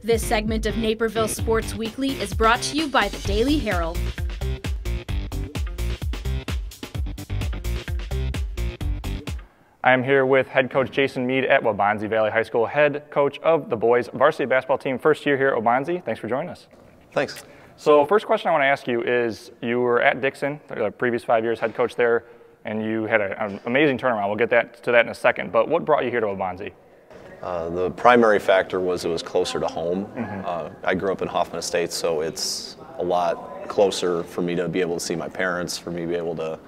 This segment of Naperville Sports Weekly is brought to you by the Daily Herald. I am here with head coach Jason Mead at Waubonsie Valley High School, head coach of the boys varsity basketball team, first year here at Waubonsie. Thanks for joining us. Thanks. So first question I want to ask you is, you were at Dixon, the previous 5 years, head coach there, and you had an amazing turnaround. We'll get to that in a second, but what brought you here to Waubonsie? The primary factor was it was closer to home. I grew up in Hoffman Estates, so it's a lot closer for me to be able to see my parents, for me to be able to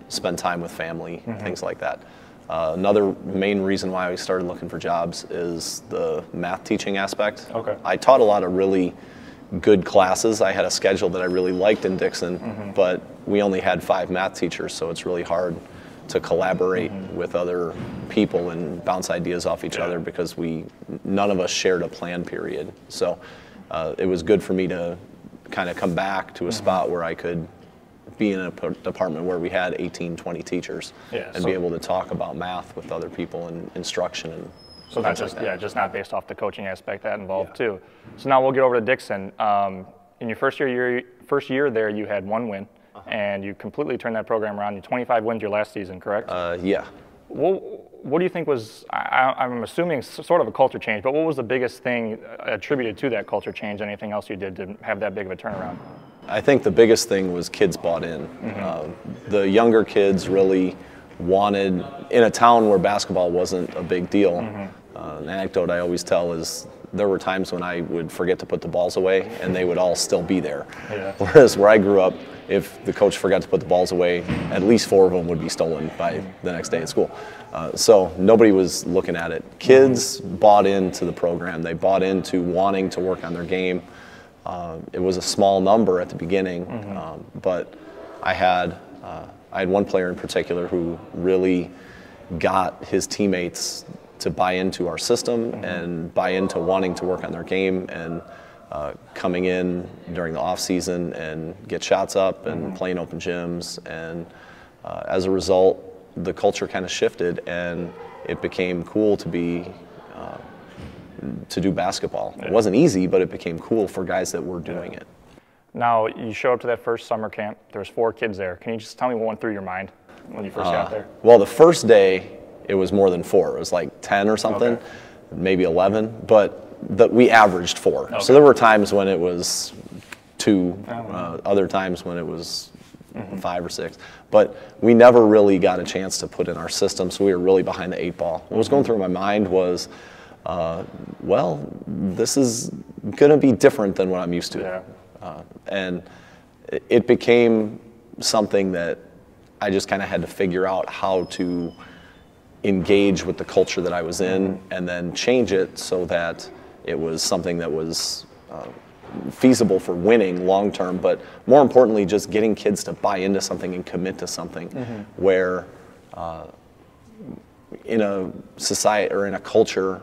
spend time with family, things like that. Another main reason why I started looking for jobs is the math teaching aspect. Okay. I taught a lot of really good classes. I had a schedule that I really liked in Dixon, but we only had 5 math teachers, so it's really hard to collaborate with other people and bounce ideas off each other because none of us shared a plan period. So it was good for me to kind of come back to a spot where I could be in a department where we had 18, 20 teachers and be able to talk about math with other people and instruction. And so not just, just not based off the coaching aspect that involved too. So now we'll get over to Dixon. In your first year there, you had 1 win. And you completely turned that program around. You 25 wins your last season, correct? Yeah. What do you think was, I'm assuming sort of a culture change, but what was the biggest thing attributed to that culture change? Anything else you did to have that big of a turnaround? I think the biggest thing was kids bought in. The younger kids really wanted, in a town where basketball wasn't a big deal, an anecdote I always tell is there were times when I would forget to put the balls away and they would all still be there. Whereas where I grew up, if the coach forgot to put the balls away, at least 4 of them would be stolen by the next day at school. So nobody was looking at it. Kids bought into the program. They bought into wanting to work on their game. It was a small number at the beginning, but I had one player in particular who really got his teammates to buy into our system and buy into wanting to work on their game and coming in during the off season and get shots up and playing open gyms. And as a result, the culture kind of shifted and it became cool to do basketball. It wasn't easy, but it became cool for guys that were doing it. Now, you show up to that first summer camp. There was 4 kids there. Can you just tell me what went through your mind when you first got there? Well, the first day, it was more than 4. It was like 10 or something, maybe 11, but we averaged 4. So there were times when it was 2, other times when it was 5 or 6. But we never really got a chance to put in our system, so we were really behind the 8 ball. What was going through my mind was, well, this is going to be different than what I'm used to. And it became something that I just kind of had to figure out how to engage with the culture that I was in and then change it so that it was something that was feasible for winning long term, but more importantly, just getting kids to buy into something and commit to something where in a society or in a culture,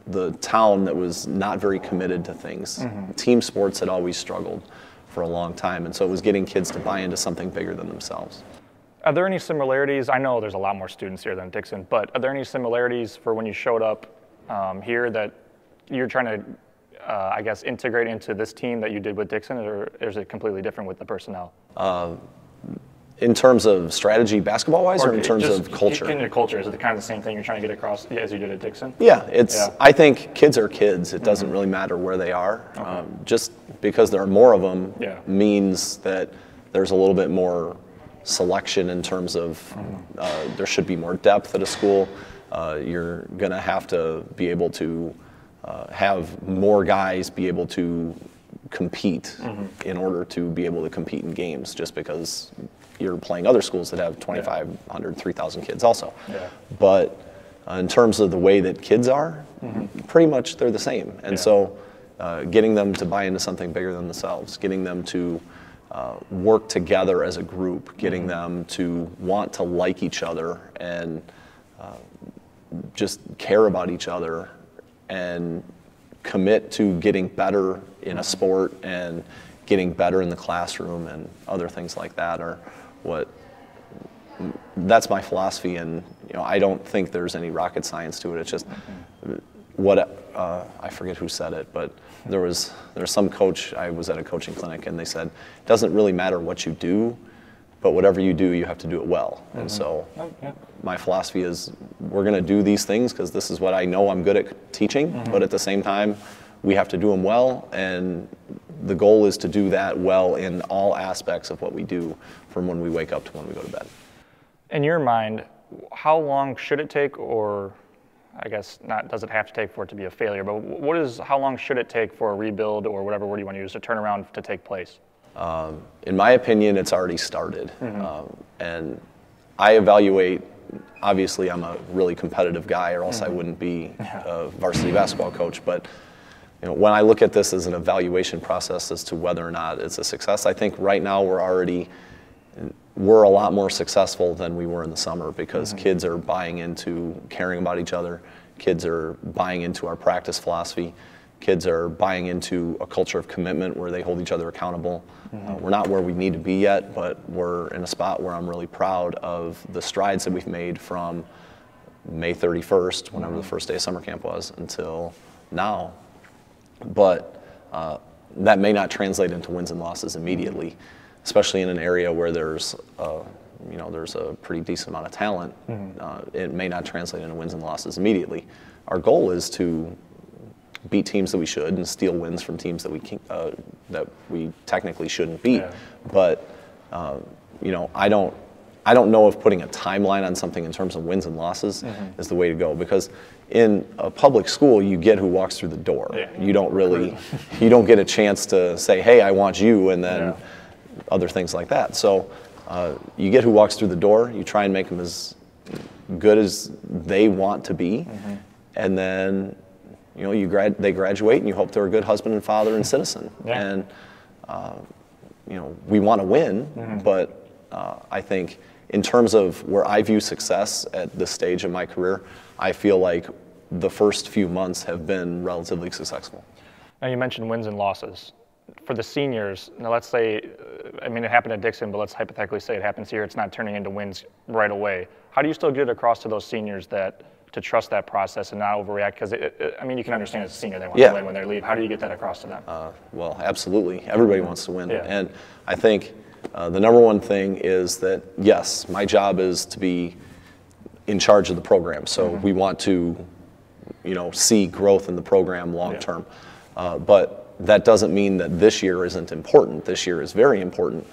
the town that was not very committed to things, team sports had always struggled for a long time, and so it was getting kids to buy into something bigger than themselves. Are there any similarities? I know there's a lot more students here than Dixon, but are there any similarities for when you showed up here that you're trying to, I guess, integrate into this team that you did with Dixon, or is it completely different with the personnel? In terms of strategy basketball-wise, or in terms of culture? In your culture, is it kind of the same thing you're trying to get across as you did at Dixon? Yeah, I think kids are kids. It doesn't really matter where they are. Just because there are more of them means that there's a little bit more selection in terms of there should be more depth at a school. You're going to have to be able to have more guys be able to compete in order to be able to compete in games, just because you're playing other schools that have 2,500, 3,000 kids also. But in terms of the way that kids are, pretty much they're the same. And so getting them to buy into something bigger than themselves, getting them to work together as a group, getting them to want to like each other and just care about each other and commit to getting better in a sport and getting better in the classroom and other things like that are that's my philosophy. And I don't think there's any rocket science to it. It's just what I forget who said it, but there was some coach, I was at a coaching clinic, and they said, it doesn't really matter what you do, but whatever you do, you have to do it well. And so my philosophy is we're going to do these things because this is what I know I'm good at teaching, but at the same time, we have to do them well, and the goal is to do that well in all aspects of what we do from when we wake up to when we go to bed. In your mind, how long should it take, or I guess not, does it have to take for it to be a failure, but how long should it take for a rebuild or whatever word you want to use to turn around to take place? In my opinion, it's already started. And I evaluate, obviously I'm a really competitive guy or else I wouldn't be a varsity basketball coach, but when I look at this as an evaluation process as to whether or not it's a success, I think right now we're a lot more successful than we were in the summer because kids are buying into caring about each other, kids are buying into our practice philosophy, kids are buying into a culture of commitment where they hold each other accountable. We're not where we need to be yet, but we're in a spot where I'm really proud of the strides that we've made from May 31st, whenever the first day of summer camp was, until now. But that may not translate into wins and losses immediately, especially in an area where there's a pretty decent amount of talent. It may not translate into wins and losses immediately. Our goal is to beat teams that we should and steal wins from teams that we technically shouldn't beat. But I don't know if putting a timeline on something in terms of wins and losses is the way to go, because in a public school you get who walks through the door. You don't get a chance to say, hey, I want you, and then other things like that. So you get who walks through the door, you try and make them as good as they want to be, and then they graduate and you hope they're a good husband and father and citizen. And we want to win, but I think in terms of where I view success at this stage of my career, I feel like the first few months have been relatively successful. Now you mentioned wins and losses. For the seniors, now let's say, it happened at Dixon, but let's hypothetically say it happens here, it's not turning into wins right away. How do you still get it across to those seniors to trust that process and not overreact? Because, you can understand as a senior, they want to win when they leave. How do you get that across to them? Well, absolutely. Everybody wants to win. And I think the number one thing is that, yes, my job is to be in charge of the program. So we want to, see growth in the program long term. But that doesn't mean that this year isn't important. This year is very important.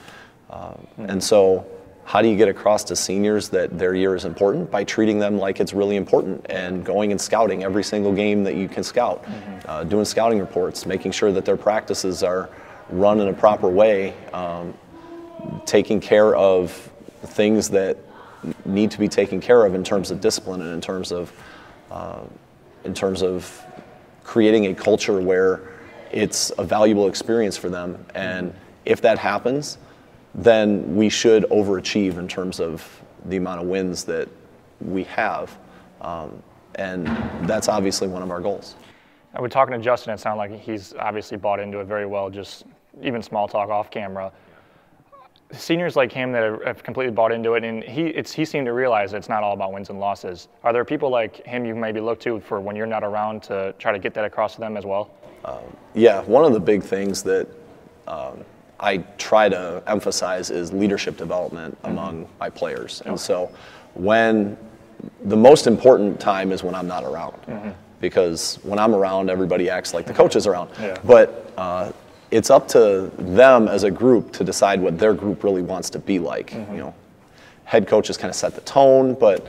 And so how do you get across to seniors that their year is important? By treating them like it's really important and going and scouting every single game that you can scout, doing scouting reports, making sure that their practices are run in a proper way, taking care of things that need to be taken care of in terms of discipline and in terms of creating a culture where it's a valuable experience for them. And if that happens, then we should overachieve in terms of the amount of wins that we have. And that's obviously one of our goals. I was talking to Justin, it sounded like he's obviously bought into it very well, just even small talk off camera. Seniors like him that have completely bought into it, and he seemed to realize that it's not all about wins and losses. Are there people like him you maybe look to for when you're not around to try to get that across to them as well? One of the big things that I try to emphasize is leadership development among my players. And so when the most important time is when I'm not around, because when I'm around, everybody acts like the coach is around. But it's up to them as a group to decide what their group really wants to be like. Head coaches kind of set the tone, but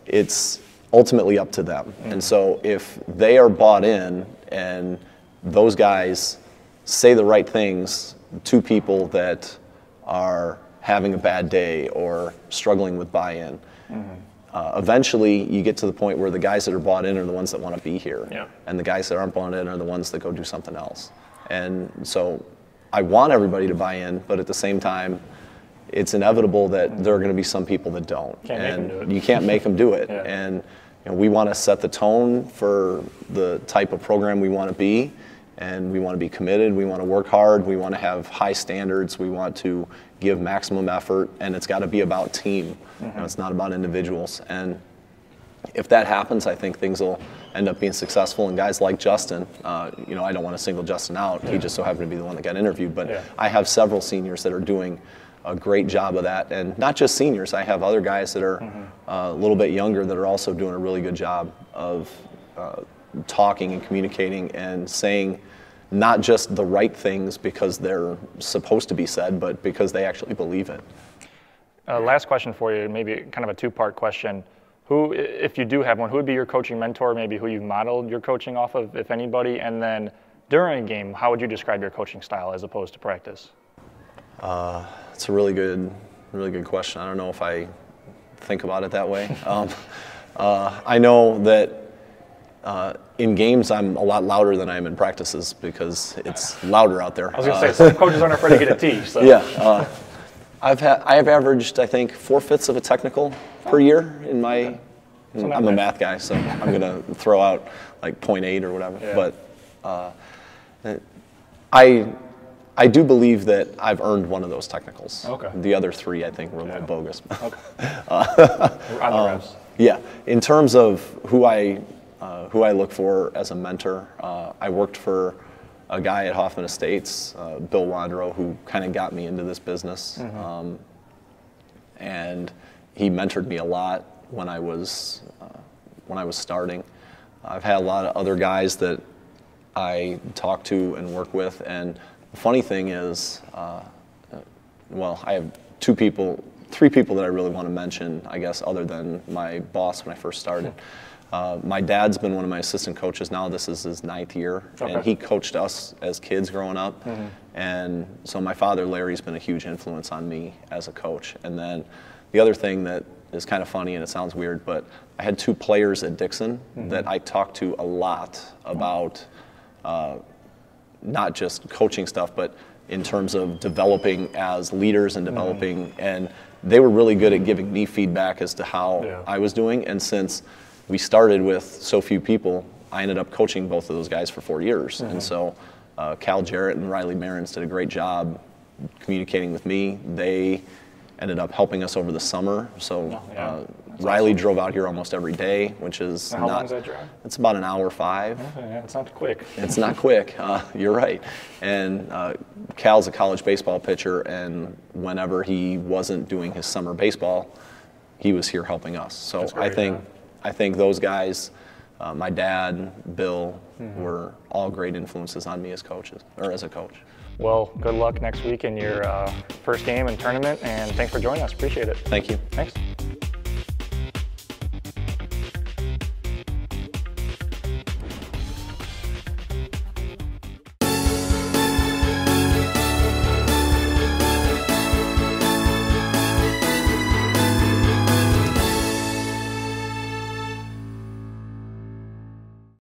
it's ultimately up to them. And so if they are bought in and those guys say the right things to people that are having a bad day or struggling with buy-in, eventually you get to the point where the guys that are bought in are the ones that want to be here, and the guys that aren't bought in are the ones that go do something else. And so I want everybody to buy in, but at the same time, it's inevitable that there are going to be some people that don't. You can't make them do it. And we want to set the tone for the type of program we want to be, and we want to be committed, we want to work hard, we want to have high standards, we want to give maximum effort, and it's got to be about team. It's not about individuals. And if that happens, I think things will end up being successful. And guys like Justin, you know, I don't want to single Justin out. He just so happened to be the one that got interviewed. But I have several seniors that are doing a great job of that. And not just seniors. I have other guys that are a little bit younger that are also doing a really good job of talking and communicating and saying not just the right things because they're supposed to be said, but because they actually believe it. Last question for you, maybe kind of a two-part question. Who, if you do have one, who would be your coaching mentor, maybe who you've modeled your coaching off of, if anybody? And then during a game, how would you describe your coaching style as opposed to practice? It's a really good question. I don't know if I think about it that way. I know that in games I'm a lot louder than I am in practices because it's louder out there. I was going to say, some coaches aren't afraid to get a tee. So. Yeah. I have averaged, I think, 4/5 of a technical per year in my. Okay. I'm a math guy, so I'm going to throw out like 0.8 or whatever. Yeah. But I do believe that I've earned one of those technicals. Okay. The other 3, I think, were a little bogus. Okay. On the refs. Yeah. In terms of who I look for as a mentor, I worked for a guy at Hoffman Estates, Bill Wandrow, who kind of got me into this business. And he mentored me a lot when I was starting. I've had a lot of other guys that I talk to and work with, and the funny thing is, well, I have 3 people that I really want to mention, I guess, other than my boss when I first started. My dad's been one of my assistant coaches now. This is his 9th year, and he coached us as kids growing up. And so my father, Larry's been a huge influence on me as a coach. And then the other thing that is kind of funny, and it sounds weird, but I had 2 players at Dixon that I talked to a lot about not just coaching stuff, but in terms of developing as leaders and developing. And they were really good at giving me feedback as to how I was doing. And since we started with so few people, I ended up coaching both of those guys for 4 years. And so Cal Jarrett and Riley Marins did a great job communicating with me. They ended up helping us over the summer. So Riley drove out here almost every day, which is how long is that drive? It's about 1 hour 5. Okay, it's not quick. It's not quick. You're right. And Cal's a college baseball pitcher, and whenever he wasn't doing his summer baseball, he was here helping us. So I think those guys, my dad, Bill, were all great influences on me as coaches, or as a coach. Well, good luck next week in your first game and tournament, and thanks for joining us. Appreciate it. Thank you. Thanks.